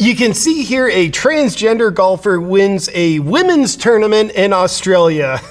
You can see here a transgender golfer wins a women's tournament in Australia.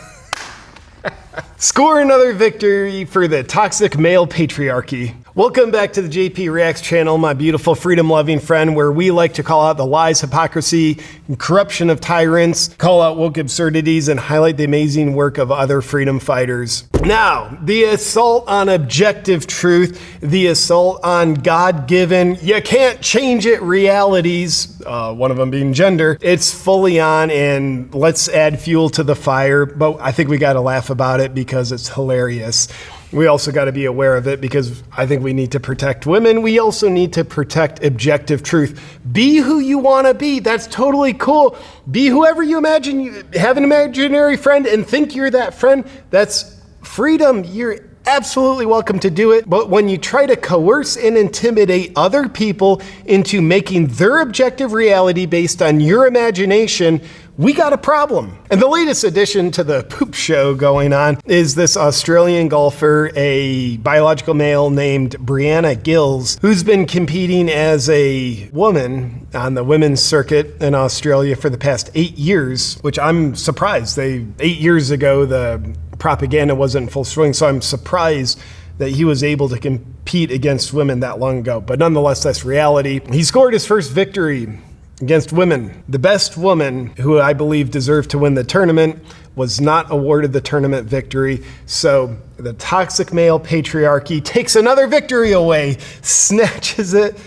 Score another victory for the toxic male patriarchy. Welcome back to the JP Reacts channel, my beautiful freedom-loving friend, where we like to call out the lies, hypocrisy, and corruption of tyrants, call out woke absurdities, and highlight the amazing work of other freedom fighters. Now, the assault on objective truth, the assault on God-given, you can't change it realities, one of them being gender, it's fully on, and let's add fuel to the fire, but I think we gotta laugh about it because it's hilarious. We also got to be aware of it because I think we need to protect women. We also need to protect objective truth. Be who you want to be. That's totally cool. Be whoever you imagine. You have an imaginary friend and think you're that friend. That's freedom. You're absolutely welcome to do it. But when you try to coerce and intimidate other people into making their objective reality based on your imagination, we got a problem. And the latest addition to the poop show going on is this Australian golfer, a biological male named Breanna Gill, who's been competing as a woman on the women's circuit in Australia for the past 8 years, which I'm surprised. 8 years ago, the propaganda wasn't in full swing, so I'm surprised that he was able to compete against women that long ago. But nonetheless, that's reality. He scored his first victory against women. The best woman, who I believe deserved to win the tournament, was not awarded the tournament victory. So the toxic male patriarchy takes another victory away, snatches it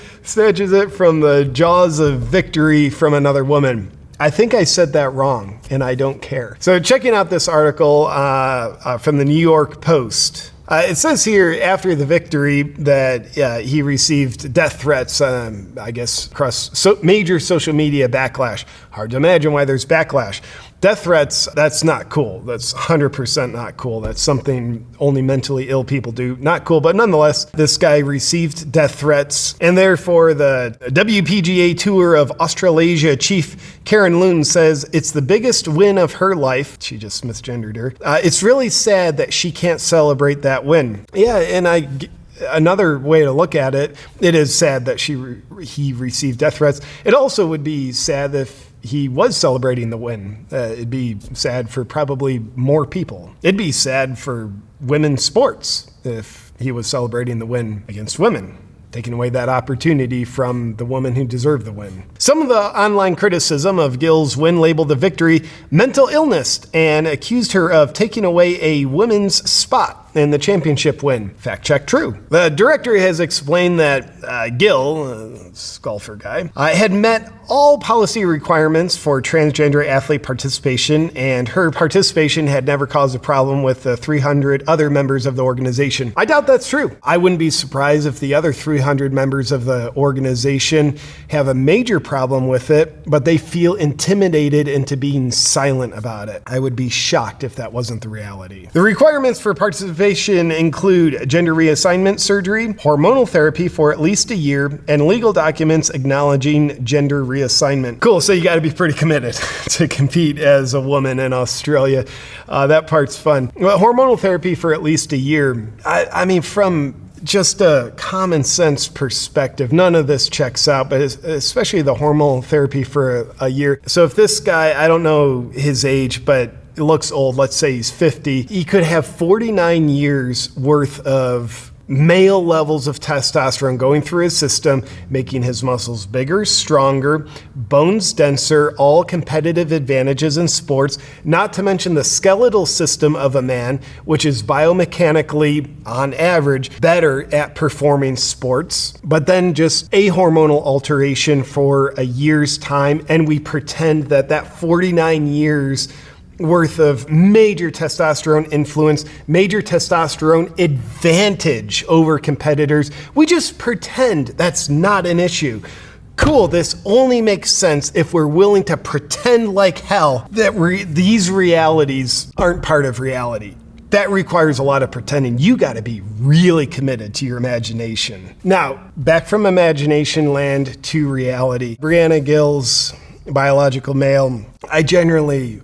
from the jaws of victory from another woman. I think I said that wrong, and I don't care. So checking out this article from the New York Post. It says here after the victory that he received death threats, I guess, across major social media backlash. Hard to imagine why there's backlash. Death threats, that's not cool. That's 100% not cool. That's something only mentally ill people do. Not cool, but nonetheless, this guy received death threats, and therefore the WPGA Tour of Australasia chief Karen Loon says it's the biggest win of her life. She just misgendered her. It's really sad that she can't celebrate that win. Yeah, and another way to look at it, it is sad that he received death threats. It also would be sad if he was celebrating the win. It'd be sad for probably more people. It'd be sad for women's sports if he was celebrating the win against women, taking away that opportunity from the woman who deserved the win. Some of the online criticism of Gill's win labeled the victory mental illness and accused her of taking away a women's spot in the championship win. Fact check, true. The director has explained that Gill, this golfer guy, had met all policy requirements for transgender athlete participation, and her participation had never caused a problem with the 300 other members of the organization. I doubt that's true. I wouldn't be surprised if the other 300 members of the organization have a major problem with it, but they feel intimidated into being silent about it. I would be shocked if that wasn't the reality. The requirements for participation include gender reassignment surgery, hormonal therapy for at least a year, and legal documents acknowledging gender reassignment. Cool, so you got to be pretty committed to compete as a woman in Australia. That part's fun. Well, hormonal therapy for at least a year. I mean, from just a common sense perspective, none of this checks out, but especially the hormonal therapy for a year. So if this guy, I don't know his age, but it looks old, let's say he's 50, he could have 49 years worth of male levels of testosterone going through his system, making his muscles bigger, stronger, bones denser, all competitive advantages in sports, not to mention the skeletal system of a man, which is biomechanically, on average, better at performing sports. But then just a hormonal alteration for a year's time, and we pretend that 49 years worth of major testosterone influence, major testosterone advantage over competitors. We just pretend that's not an issue. Cool, this only makes sense if we're willing to pretend like hell that these realities aren't part of reality. That requires a lot of pretending. You got to be really committed to your imagination. Now, back from imagination land to reality. Breanna Gill's biological male, I genuinely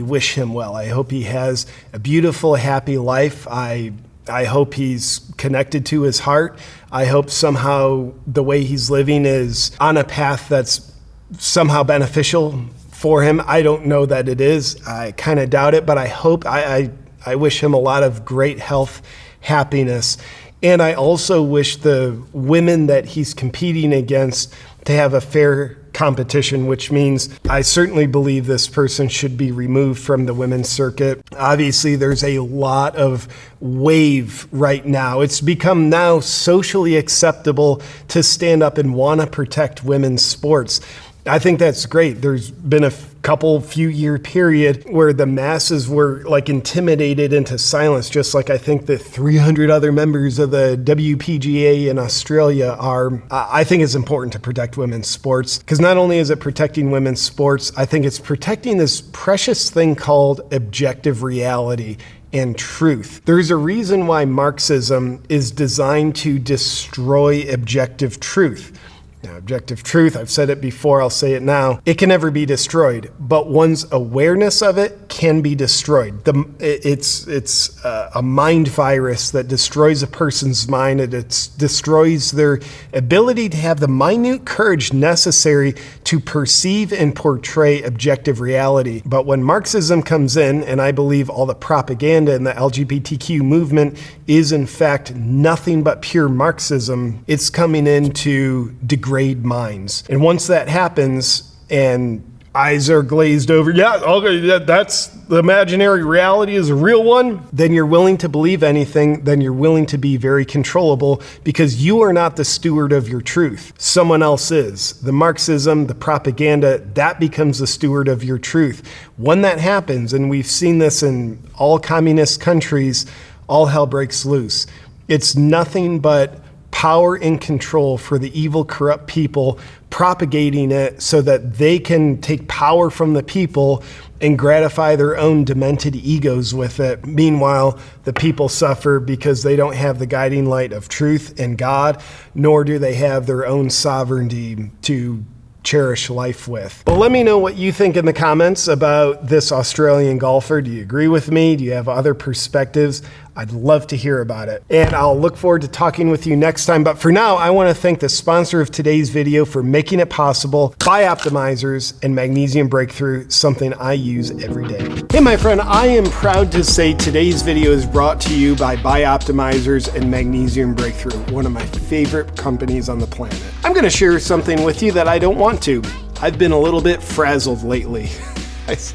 wish him well. I hope he has a beautiful, happy life. I I hope he's connected to his heart. I hope somehow the way he's living is on a path that's somehow beneficial for him. I don't know that it is. I kind of doubt it, but I hope, I wish him a lot of great health, happiness. And I also wish the women that he's competing against to have a fair competition, which means I certainly believe this person should be removed from the women's circuit. Obviously, there's a lot of wave right now. It's become now socially acceptable to stand up and want to protect women's sports. I think that's great. There's been a few year period where the masses were like intimidated into silence, just like I think the 300 other members of the WPGA in Australia are. I think it's important to protect women's sports, because not only is it protecting women's sports, I think it's protecting this precious thing called objective reality and truth. There's a reason why Marxism is designed to destroy objective truth. Now, objective truth, I've said it before, I'll say it now, it can never be destroyed, but one's awareness of it can be destroyed. It's a mind virus that destroys a person's mind. It destroys their ability to have the minute courage necessary to perceive and portray objective reality. But when Marxism comes in, and I believe all the propaganda in the LGBTQ movement is in fact nothing but pure Marxism, it's coming in to degrade minds. And once that happens and eyes are glazed over, yeah, okay, that's the imaginary reality is a real one, then you're willing to believe anything, then you're willing to be very controllable, because you are not the steward of your truth. Someone else is. The Marxism, the propaganda, that becomes the steward of your truth. When that happens, and we've seen this in all communist countries, all hell breaks loose. It's nothing but power and control for the evil, corrupt people, propagating it so that they can take power from the people and gratify their own demented egos with it. Meanwhile, the people suffer because they don't have the guiding light of truth and God, nor do they have their own sovereignty to cherish life with. But let me know what you think in the comments about this Australian golfer. Do you agree with me? Do you have other perspectives? I'd love to hear about it. And I'll look forward to talking with you next time. But for now, I want to thank the sponsor of today's video for making it possible, Bioptimizers and Magnesium Breakthrough, something I use every day. Hey, my friend, I am proud to say today's video is brought to you by Bioptimizers and Magnesium Breakthrough, one of my favorite companies on the planet. I'm going to share something with you that I don't want to. I've been a little bit frazzled lately.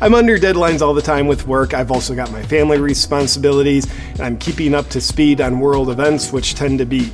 I'm under deadlines all the time with work. I've also got my family responsibilities, and I'm keeping up to speed on world events, which tend to be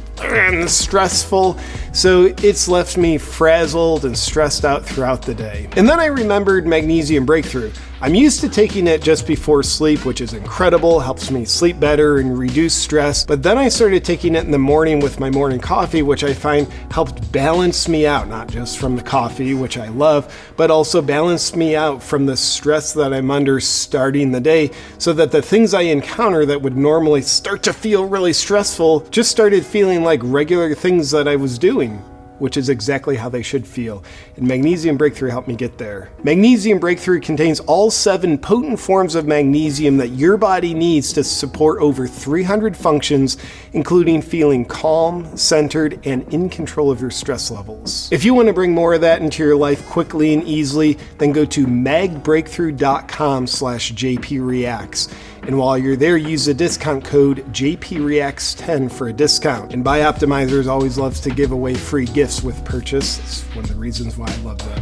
stressful. So it's left me frazzled and stressed out throughout the day. And then I remembered Magnesium Breakthrough. I'm used to taking it just before sleep, which is incredible, helps me sleep better and reduce stress. But then I started taking it in the morning with my morning coffee, which I find helped balance me out, not just from the coffee, which I love, but also balanced me out from the stress that I'm under starting the day, so that the things I encounter that would normally start to feel really stressful just started feeling like regular things that I was doing, which is exactly how they should feel. And Magnesium Breakthrough helped me get there. Magnesium Breakthrough contains all 7 potent forms of magnesium that your body needs to support over 300 functions, including feeling calm, centered, and in control of your stress levels. If you want to bring more of that into your life quickly and easily, then go to magbreakthrough.com/JPReacts. And while you're there, use the discount code JPReacts10 for a discount. And Bioptimizers always loves to give away free gifts with purchase. That's one of the reasons why I love them.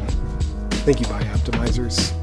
Thank you, Bioptimizers.